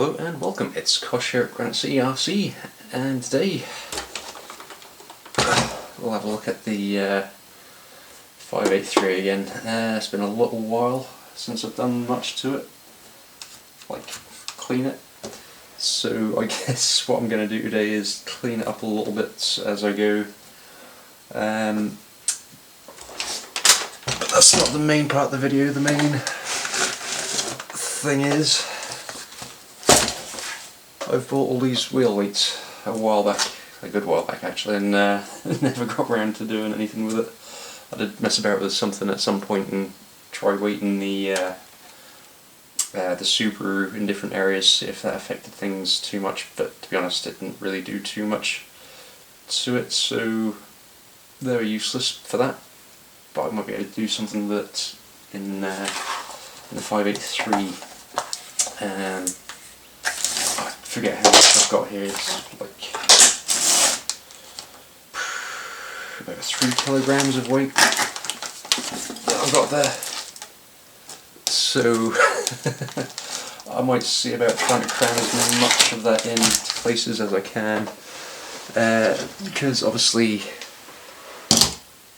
Hello and welcome, it's Kosh here at Granite CRC, and today we'll have a look at the 583 again. It's been a little while since I've done much to it, like clean it, so I guess what I'm going to do today is clean it up a little bit as I go. But that's not the main part of the video. The main thing is I've bought all these wheel weights a while back, a good while back actually, and never got around to doing anything with it. I did mess about with something at some point and try weighting the Subaru in different areas, see if that affected things too much, but to be honest it didn't really do too much to it, so they were useless for that. But I might be able to do something with it in the 583. I forget how much I've got here. It's like about 3 kilograms of weight that I've got there. So I might see about trying to cram as much of that into places as I can, because obviously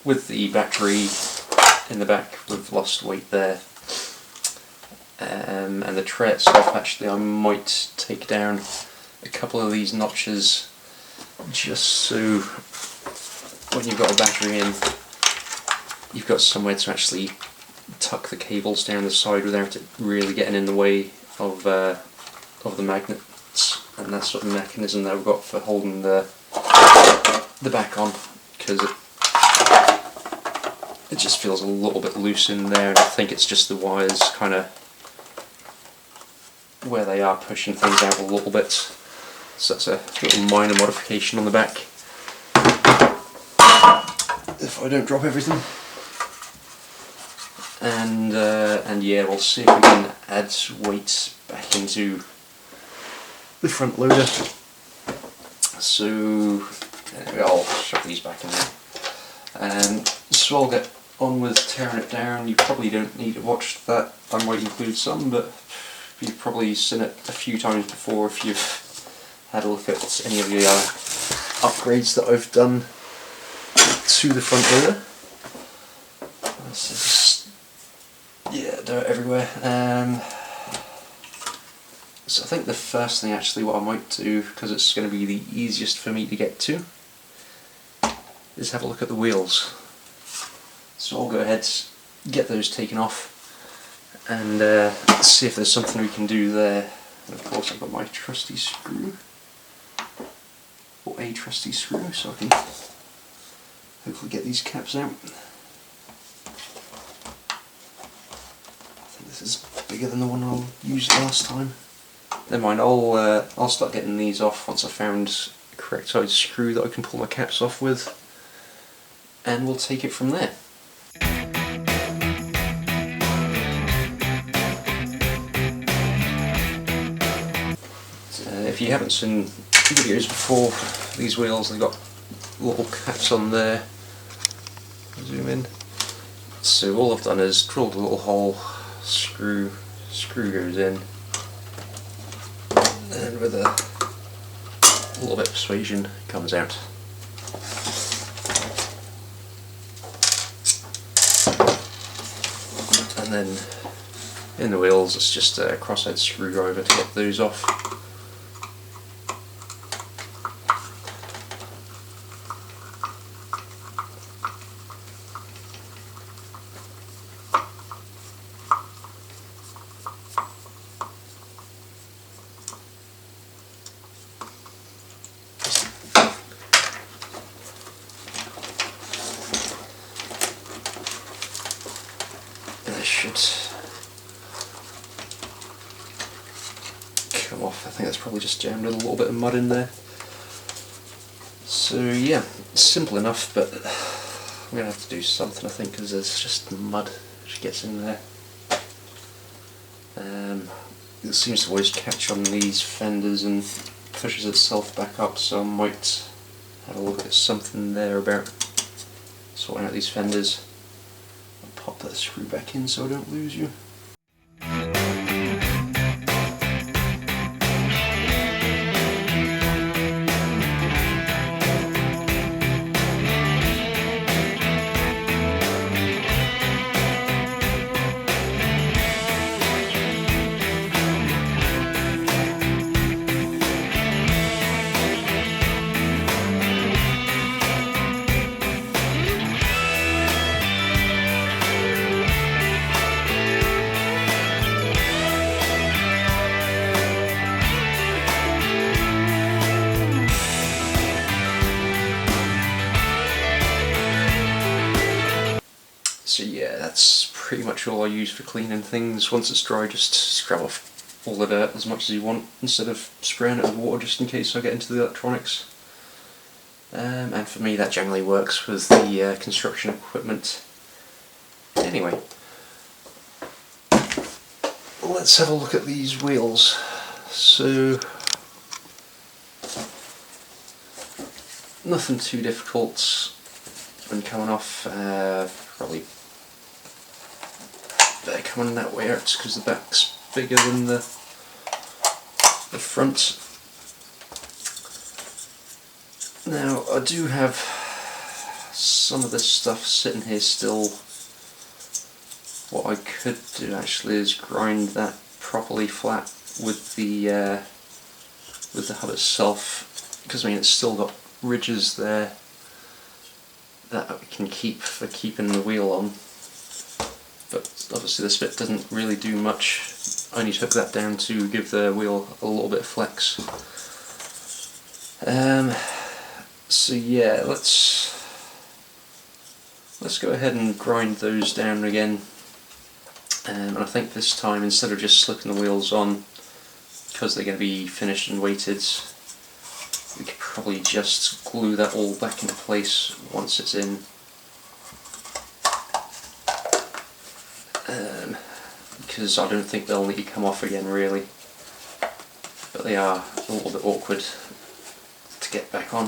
with the battery in the back we've lost weight there, and the tray itself, actually I might take down a couple of these notches just so when you've got a battery in you've got somewhere to actually tuck the cables down the side without it really getting in the way of the magnets and that sort of mechanism that we've got for holding the back on, because it just feels a little bit loose in there, and I think it's just the wires kind of where they are pushing things out a little bit. So that's a little minor modification on the back, if I don't drop everything. And yeah, we'll see if we can add weight back into the front loader. So I'll shove these back in there. So I'll get on with tearing it down. You probably don't need to watch that. I might include some, but you've probably seen it a few times before if you've had a look at any of the upgrades that I've done to the front loader. Yeah, dirt everywhere. So I think the first thing actually what I might do, because it's going to be the easiest for me to get to, is have a look at the wheels. So I'll go ahead, get those taken off, and see if there's something we can do there. And of course I've got my trusty screw, or a trusty screw, so I can hopefully get these caps out. I think this is bigger than the one I used last time. Never mind, I'll start getting these off once I've found the correct size screw that I can pull my caps off with, and we'll take it from there. If you haven't seen videos before, these wheels, they've got little caps on there. Zoom in. So all I've done is drilled a little hole, screw goes in, and with a little bit of persuasion it comes out. And then in the wheels it's just a crosshead screwdriver to get those off. Should come off. I think that's probably just jammed a little bit of mud in there. So yeah, simple enough, but I'm going to have to do something I think, because there's just mud which gets in there. It seems to always catch on these fenders and pushes itself back up, so I might have a look at something there about sorting out these fenders. Pop that screw back in so I don't lose you. So yeah, that's pretty much all I use for cleaning things. Once it's dry, just scrub off all the dirt as much as you want, instead of spraying it with water just in case I get into the electronics. And for me that generally works with the construction equipment. Anyway, let's have a look at these wheels. So, nothing too difficult when coming off. Probably they're coming that way out because the back's bigger than the front. Now I do have some of this stuff sitting here still. What I could do actually is grind that properly flat with the hub itself, because I mean it's still got ridges there that we can keep for keeping the wheel on. But obviously this bit doesn't really do much. I only took that down to give the wheel a little bit of flex. So yeah, let's go ahead and grind those down again. And I think this time, instead of just slipping the wheels on, because they're going to be finished and weighted, we could probably just glue that all back into place once it's in. Because I don't think they'll need to come off again really, but they are a little bit awkward to get back on.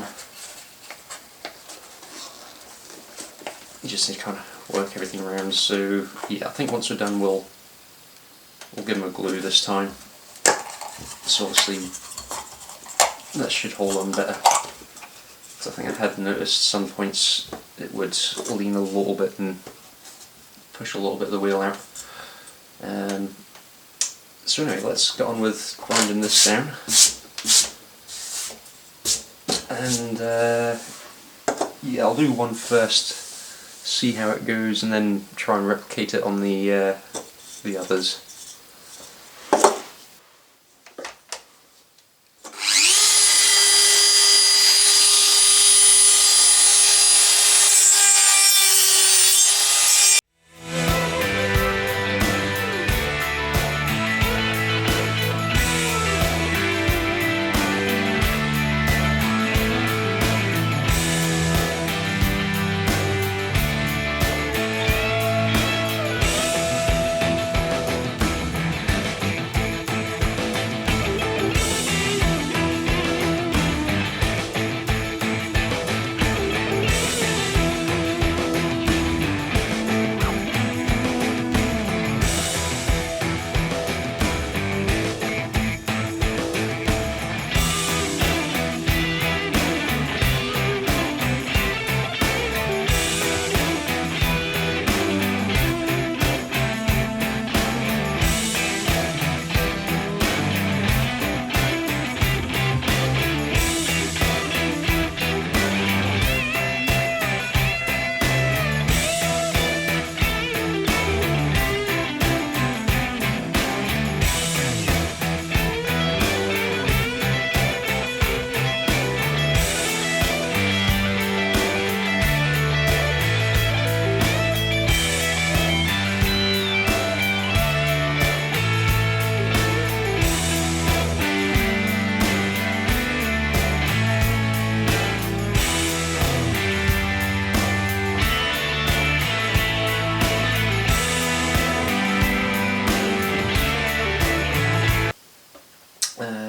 You just need to kind of work everything around. So yeah, I think once we're done we'll give them a glue this time. So obviously that should hold on better. So I think I had noticed some points it would lean a little bit and push a little bit of the wheel out. So anyway, let's get on with grinding this down. And yeah, I'll do one first, see how it goes, and then try and replicate it on the others.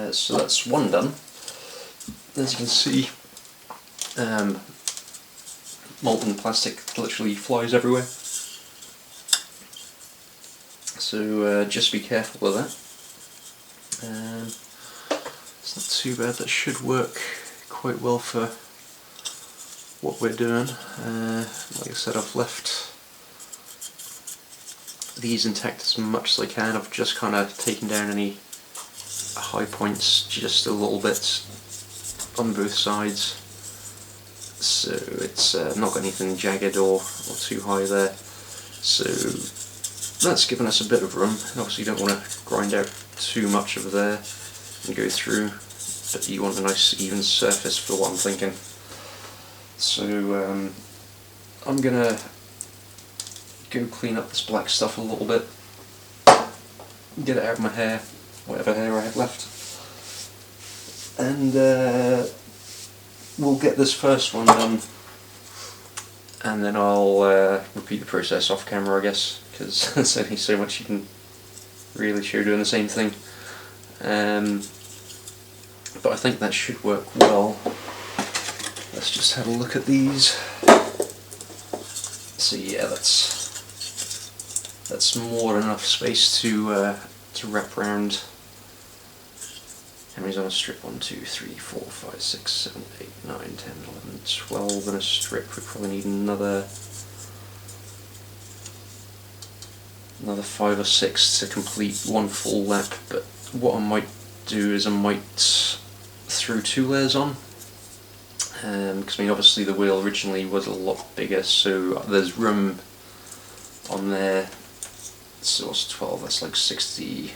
So that's one done. As you can see, molten plastic literally flies everywhere. So just be careful with that. It's not too bad, that should work quite well for what we're doing. Like I said, I've left these intact as much as I can. I've just kind of taken down any high points just a little bit on both sides, so it's not got anything jagged or too high there. So that's given us a bit of room. Obviously you don't want to grind out too much of there and go through, but you want a nice even surface for what I'm thinking. So I'm gonna go clean up this black stuff a little bit, get it out of my hair, whatever hair I have left, and we'll get this first one done, and then I'll repeat the process off camera, I guess, because there's only so much you can really show doing the same thing. But I think that should work well. Let's just have a look at these. So yeah, that's more than enough space to wrap around. How many's on a strip? 1, 2, 3, 4, 5, 6, 7, 8, 9, 10, 11, 12 in a strip. We probably need another 5 or 6 to complete one full lap. But what I might do is I might throw 2 layers on. Because I mean, obviously the wheel originally was a lot bigger, so there's room on there. So what's 12? That's like 60,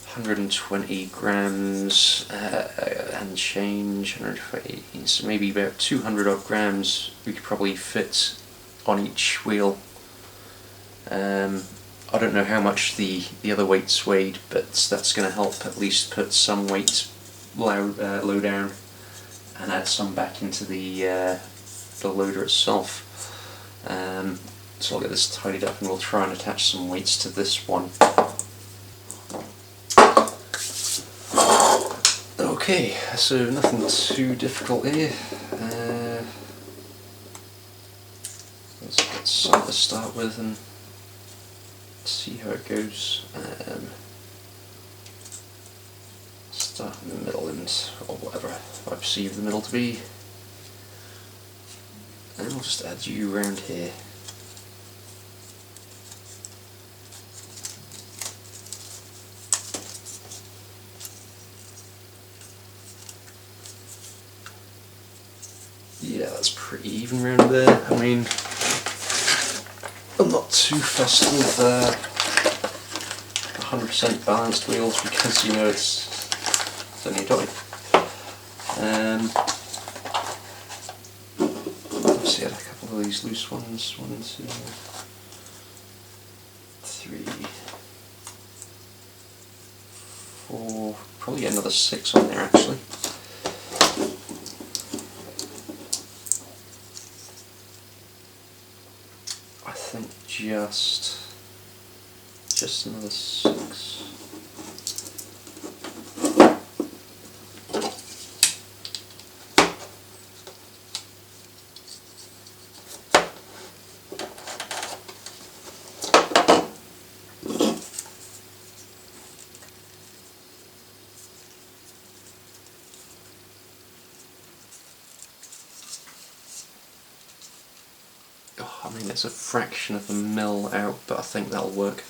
120 grams and change. 120, so maybe about 200 odd grams we could probably fit on each wheel. I don't know how much the other weights weighed, but that's going to help at least put some weight low down, and add some back into the loader itself. So I'll get this tidied up and we'll try and attach some weights to this one. Okay, so nothing too difficult here. Let's get some to start with and see how it goes. Start in the middle and, or whatever I perceive the middle to be, and we'll just add you around here. Yeah, that's pretty even around there. I mean, I'm not too fussed with 100% balanced wheels because, you know, it's only a toy. Obviously I had a couple of these loose ones. 1, 2, 3, 4, probably get another 6 on there actually. I think just another 6. Oh, I mean, it's a fraction of a mil out, but I think that'll work.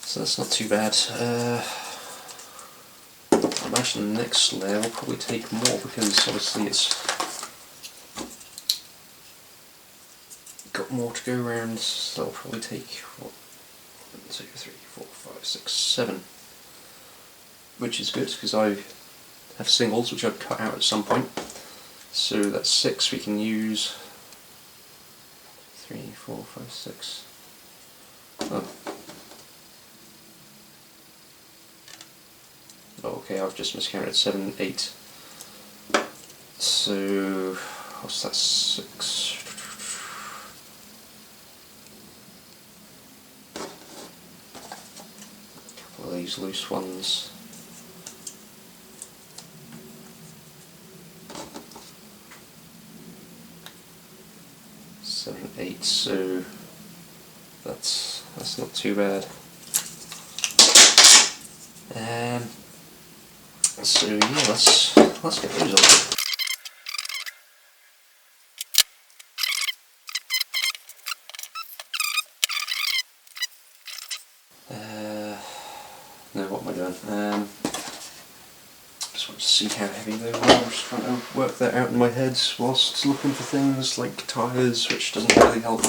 So that's not too bad. I imagine the next layer will probably take more because obviously it's got more to go around, so that'll probably take, what, 1, 2, 3, 4, 5, 6, 7, which is good because I have singles which I've cut out at some point, so that's 6 we can use. 3, 4, 5, 6. Oh. Okay, I've just miscounted. 7, 8. So what's that? 6. A couple of these loose ones. Seven, 8. So that's not too bad. So yeah, let's get those on. No, what am I doing? Just want to see how heavy they were. I'm just trying to work that out in my head whilst looking for things like tyres, which doesn't really help.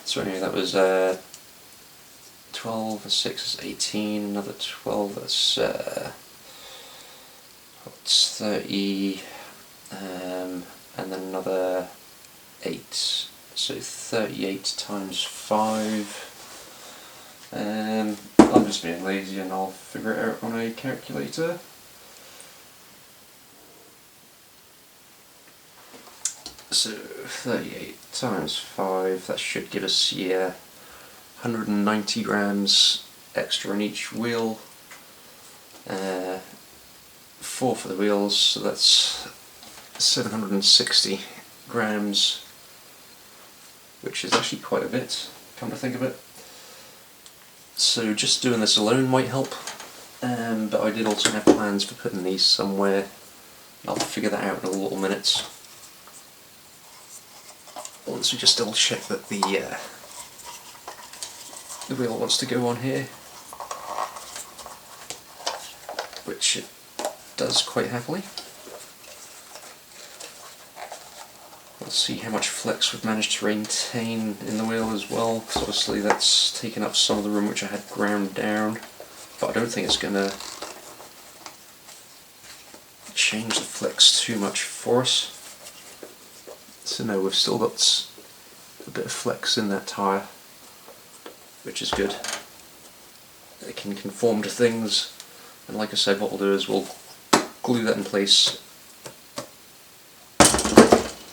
So anyway, that was 12, 6 is 18, another 12, that's what's 30, and then another 8, so 38 times 5. I'm just being lazy and I'll figure it out on a calculator. So 38 times 5, that should give us, yeah, 190 grams extra in each wheel. 4 for the wheels, so that's 760 grams, which is actually quite a bit, come to think of it. So just doing this alone might help, but I did also have plans for putting these somewhere. I'll figure that out in a little minute. Once we just double check that the wheel wants to go on here, which it does quite happily. We'll see how much flex we've managed to maintain in the wheel as well, because obviously that's taken up some of the room which I had ground down, but I don't think it's going to change the flex too much for us. So no, we've still got a bit of flex in that tyre, which is good. It can conform to things, and like I said, what we'll do is we'll glue that in place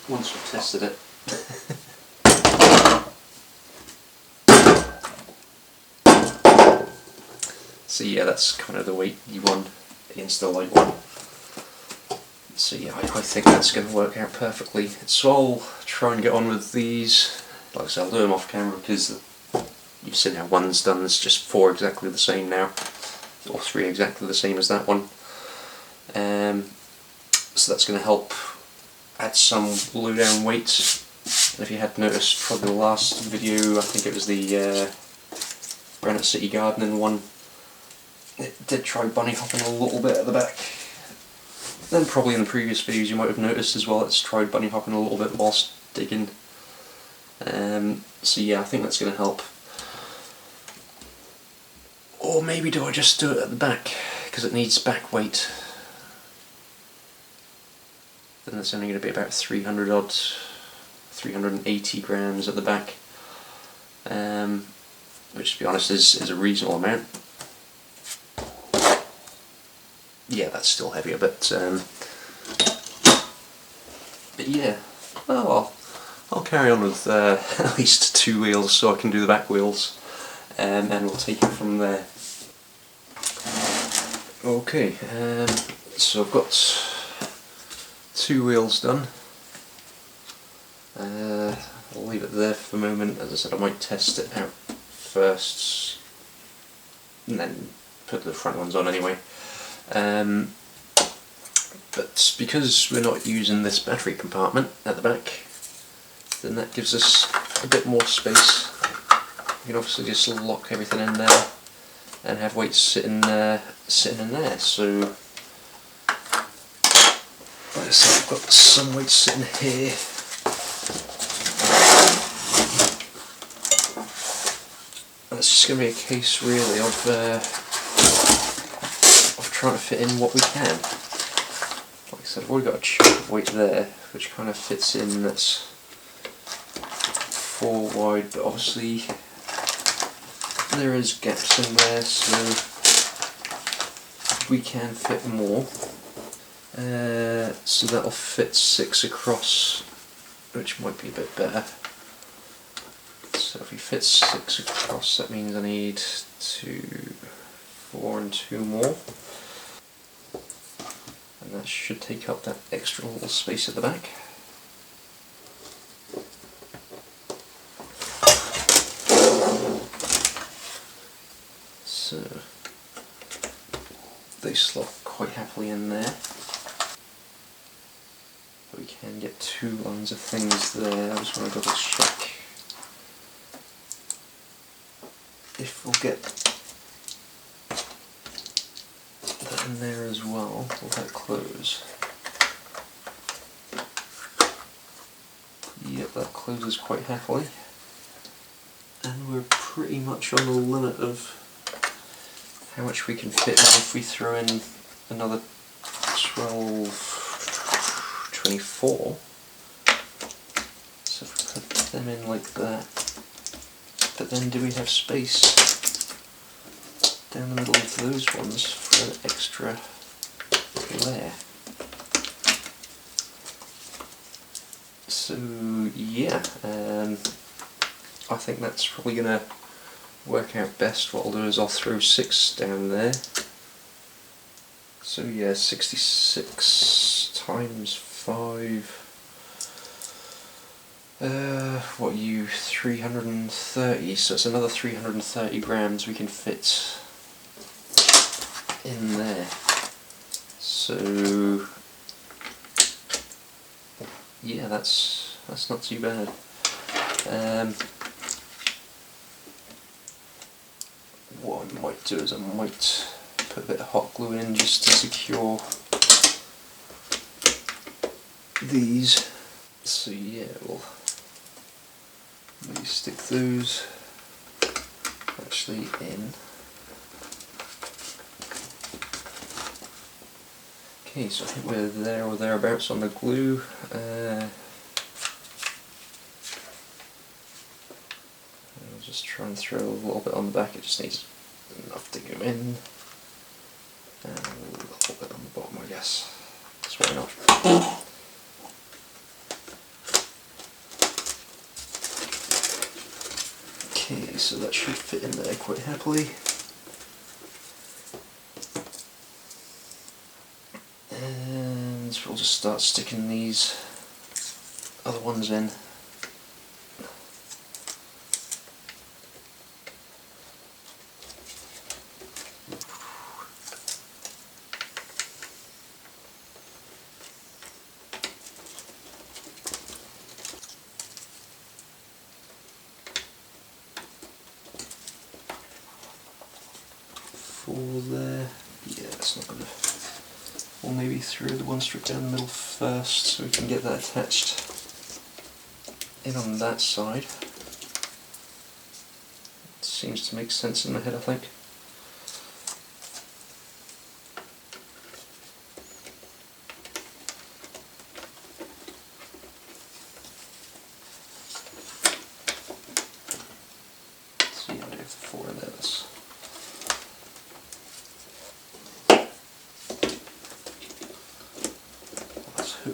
once we've tested it. So yeah, that's kind of the weight you want against the light one. So yeah, I think that's going to work out perfectly. So I'll try and get on with these. Like I said, I'll do them off camera because you've seen how one's done. There's just 4 exactly the same now, or 3 exactly the same as that one. So that's going to help add some low down weight. And if you had noticed, probably the last video, I think it was the Granite City Gardening one, it did try bunny hopping a little bit at the back. Then probably in the previous videos you might have noticed as well, it's tried bunny hopping a little bit whilst digging. So yeah, I think that's going to help. Or maybe do I just do it at the back, because it needs back weight. Then that's only going to be about 300 odd, 380 grams at the back. Which to be honest is a reasonable amount. Yeah, that's still heavier, but yeah, well, I'll carry on with at least 2 wheels so I can do the back wheels, and we'll take it from there. Okay, so I've got 2 wheels done. I'll leave it there for the moment. As I said, I might test it out first and then put the front ones on anyway. But because we're not using this battery compartment at the back, then that gives us a bit more space. You can obviously just lock everything in there and have weights sitting in there. So, like I said, I've got some weights sitting here. And it's just going to be a case really of trying to fit in what we can. Like I said, I've already got a chunk of weight there, which kind of fits in. That's 4 wide, but obviously there is gaps in there, so we can fit more. So that'll fit 6 across, which might be a bit better. So if we fit 6 across, that means I need 2, 4 and 2 more. And that should take up that extra little space at the back. So they slot quite happily in there. We can get 2 lines of things there. I just want to double check if we'll get Put that in there as well. Will that close? Yep, that closes quite happily. And we're pretty much on the limit of how much we can fit now if we throw in another 12, 24. So if we put them in like that, but then do we have space down the middle of those ones for an extra layer? So yeah, I think that's probably going to work out best. What I'll do is I'll throw 6 down there. So yeah, 66 times 5, what are you, 330, so it's another 330 grams we can fit in there. So yeah, that's not too bad. What I might do is I might put a bit of hot glue in just to secure these. So yeah, we'll maybe stick those actually in. Okay, so I think we're there or thereabouts on the glue. I'll just try and throw a little bit on the back, it just needs enough to go in. And a little bit on the bottom, I guess. That's why not. Okay, so that should fit in there quite happily. And we'll just start sticking these other ones in. There. Yeah, that's not gonna. Or maybe throw the one strip down the middle first so we can get that attached in on that side. It seems to make sense in my head, I think. So yeah, I do have the 4 in there.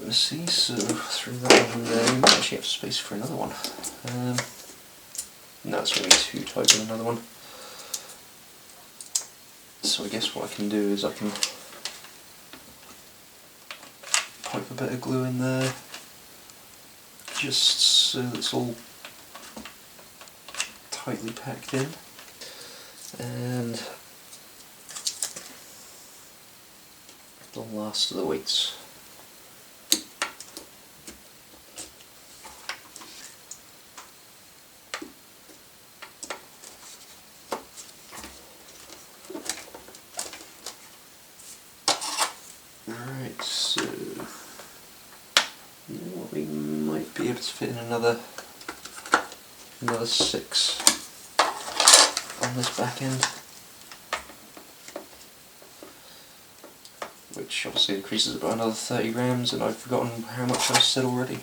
Let's see, so through that one there, we might actually have space for another one. No, it's going to be too tight with another one. So I guess what I can do is I can pipe a bit of glue in there, just so it's all tightly packed in. And the last of the weights. Right, so we might be able to fit in another 6 on this back end, which obviously increases it by another 30 grams, and I've forgotten how much I've said already.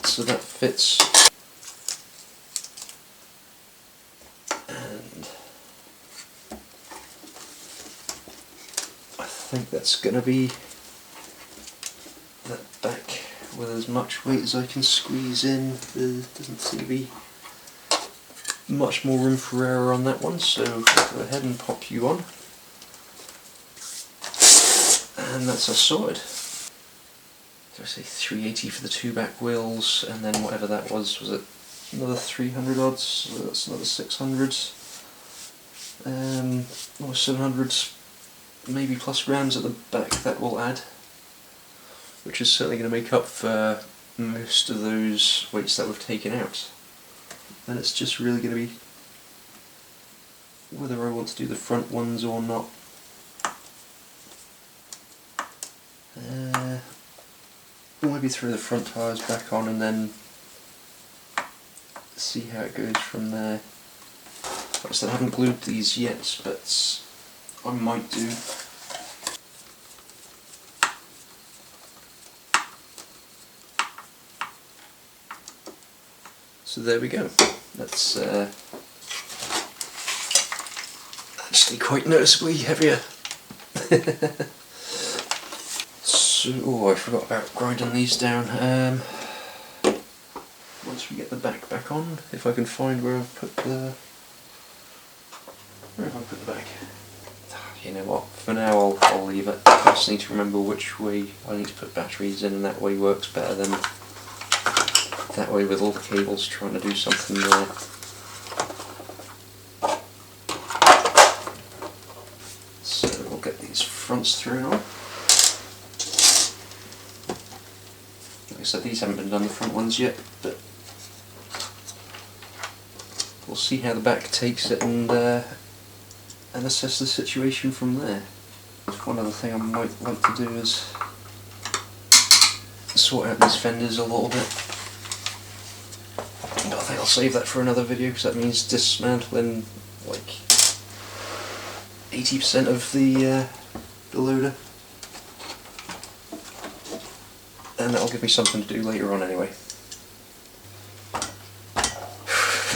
So that fits. And I think that's going to be that back with as much weight as I can squeeze in. There doesn't seem to be much more room for error on that one, so I'll go ahead and pop you on. And that's us sorted. So I say 380 for the 2 back wheels, and then whatever that was it another 300 odds, so that's another 600. Or 700 maybe plus grams at the back that will add, which is certainly going to make up for most of those weights that we've taken out. And it's just really going to be whether I want to do the front ones or not. Maybe throw the front tyres back on and then see how it goes from there. Like I said, I haven't glued these yet, but I might do. So there we go. That's actually quite noticeably heavier. So, oh, I forgot about grinding these down. Once we get the back on, if I can find where I've put the... Where have I put the back? You know what, for now I'll leave it. I just need to remember which way I need to put batteries in, and that way works better than that way with all the cables trying to do something there. So we'll get these fronts through now. Like I said, these haven't been done, the front ones yet, but we'll see how the back takes it and assess the situation from there. One other thing I might like to do is sort out these fenders a little bit. But I think I'll save that for another video, because that means dismantling like 80% of the loader. And that'll give me something to do later on anyway.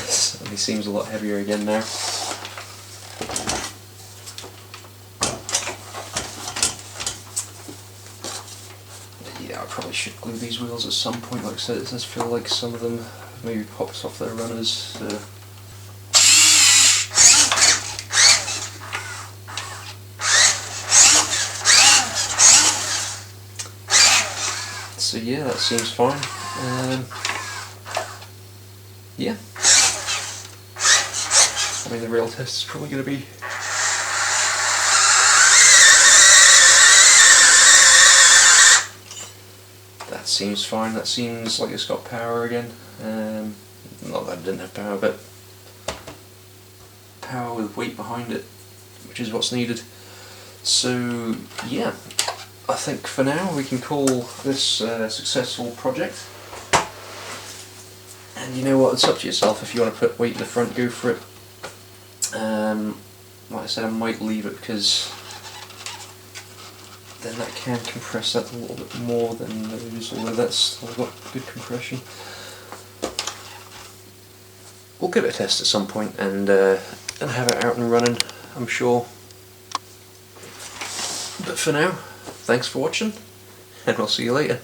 Certainly seems a lot heavier again now. Yeah, I probably should glue these wheels at some point. Like I said, it does feel like some of them maybe pops off their runners. So yeah, that seems fine. Yeah. I mean, the real test is probably going to be... That seems fine. That seems like it's got power again. Not that it didn't have power, but power with weight behind it, which is what's needed. So yeah, I think for now we can call this a successful project. And you know what, it's up to yourself. If you want to put weight in the front, go for it. Like I said, I might leave it because then that can compress that a little bit more than those, although that's still got good compression. We'll give it a test at some point and have it out and running, I'm sure. But for now, thanks for watching, and I'll see you later.